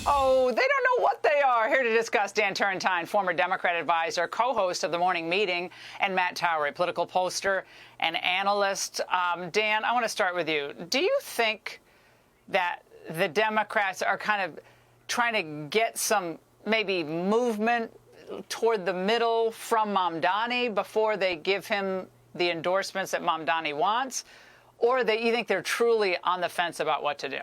Oh, they don't know what they are. Here to discuss, Dan Turrentine, former Democrat advisor, co-host of The Morning Meeting, and Matt Towery, political poster and analyst. Dan, I want to start with you. Do you think that the Democrats are kind of trying to get some maybe movement toward the middle from Mamdani before they give him the endorsements that Mamdani wants? Or that you think they're truly on the fence about what to do?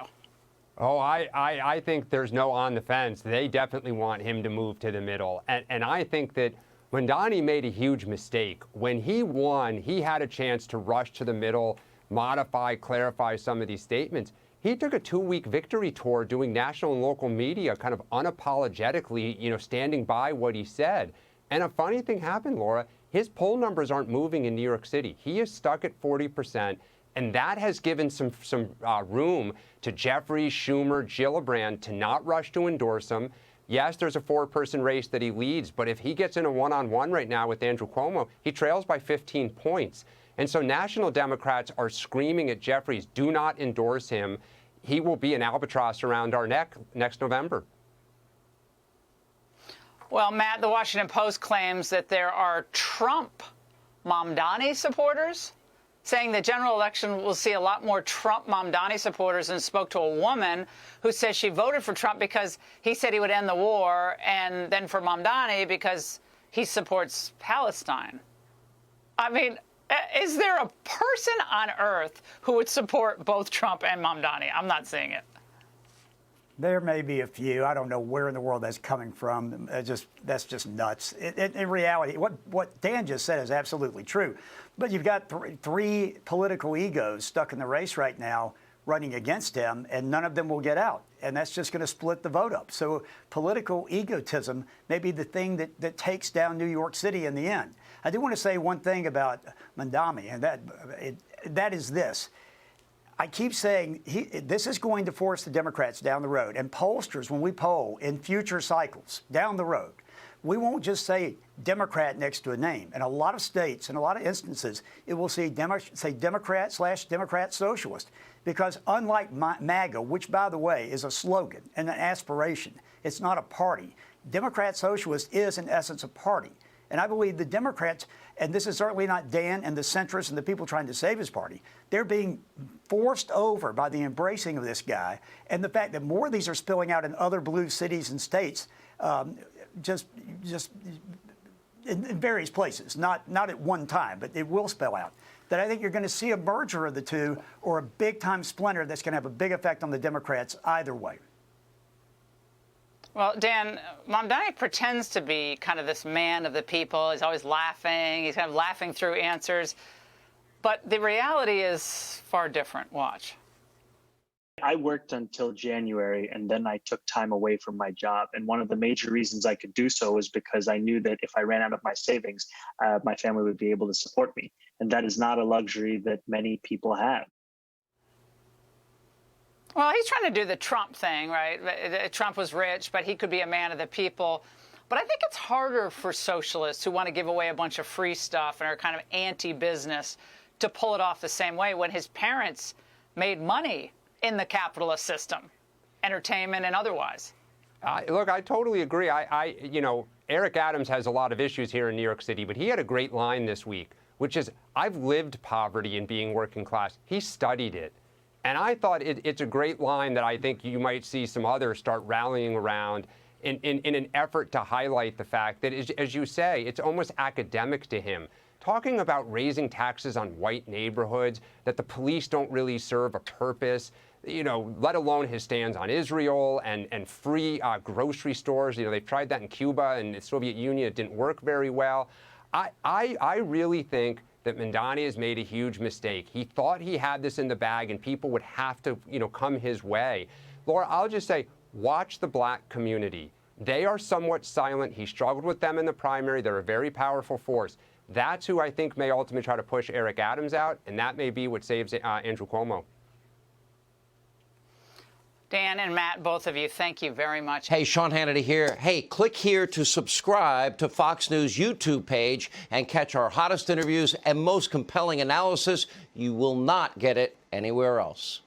Oh, I think there's no on the fence. They definitely want him to move to the middle. And I think that Mamdani made a huge mistake. When he won, he had a chance to rush to the middle, modify, clarify some of these statements. He took a 2-week victory tour doing national and local media, kind of unapologetically, standing by what he said. And a funny thing happened, Laura. His poll numbers aren't moving in New York City. He is stuck at 40%. And that has given some room to Jeffries, Schumer, Gillibrand to not rush to endorse him. Yes, there's a 4-person race that he leads, but if he gets in a one-on-one right now with Andrew Cuomo, he trails by 15 points. And so national Democrats are screaming at Jeffries, do not endorse him. He will be an albatross around our neck next November. Well, Matt, the Washington Post claims that there are Trump Mamdani supporters, saying the general election will see a lot more Trump Mamdani supporters, and spoke to a woman who says she voted for Trump because he said he would end the war, and then for Mamdani because he supports Palestine. I mean, is there a person on earth who would support both Trump and Mamdani? I'm not seeing it. There may be a few. I don't know where in the world that's coming from. That's just nuts. In reality, what Dan just said is absolutely true. But you've got three political egos stuck in the race right now running against him, and none of them will get out. And that's just going to split the vote up. So political egotism may be the thing that takes down New York City in the end. I do want to say one thing about Mamdani, and that is this. I keep saying this is going to force the Democrats down the road. And pollsters, when we poll in future cycles down the road, we won't just say Democrat next to a name. In a lot of states, in a lot of instances, it will say Democrat/Democrat Socialist. Because unlike MAGA, which, by the way, is a slogan and an aspiration, it's not a party. Democrat Socialist is, in essence, a party. And I believe the Democrats, and this is certainly not Dan and the centrists and the people trying to save his party, they're being forced over by the embracing of this guy. And the fact that more of these are spilling out in other blue cities and states, just in various places, not at one time, but it will spill out. That I think you're going to see a merger of the two, or a big-time splinter that's going to have a big effect on the Democrats either way. Well, Dan, Mamdani pretends to be kind of this man of the people. He's always laughing. He's kind of laughing through answers. But the reality is far different. Watch. I worked until January, and then I took time away from my job. And one of the major reasons I could do so was because I knew that if I ran out of my savings, my family would be able to support me. And that is not a luxury that many people have. Well, he's trying to do the Trump thing, right? Trump was rich, but he could be a man of the people. But I think it's harder for socialists who want to give away a bunch of free stuff and are kind of anti-business to pull it off the same way when his parents made money in the capitalist system, entertainment and otherwise. Look, I totally agree. Eric Adams has a lot of issues here in New York City, but he had a great line this week, which is, I've lived poverty and being working class. He studied it. And I thought it's a great line that I think you might see some others start rallying around in an effort to highlight the fact that, as you say, it's almost academic to him. Talking about raising taxes on white neighborhoods, that the police don't really serve a purpose, let alone his stands on Israel and free grocery stores. They've tried that in Cuba and the Soviet Union. It didn't work very well. I really think that Mamdani has made a huge mistake. He thought he had this in the bag and people would have to, come his way. Laura, I'll just say, watch the black community. They are somewhat silent. He struggled with them in the primary. They're a very powerful force. That's who I think may ultimately try to push Eric Adams out, and that may be what saves Andrew Cuomo. Dan and Matt, both of you, thank you very much. Hey, Sean Hannity here. Hey, click here to subscribe to Fox News YouTube page and catch our hottest interviews and most compelling analysis. You will not get it anywhere else.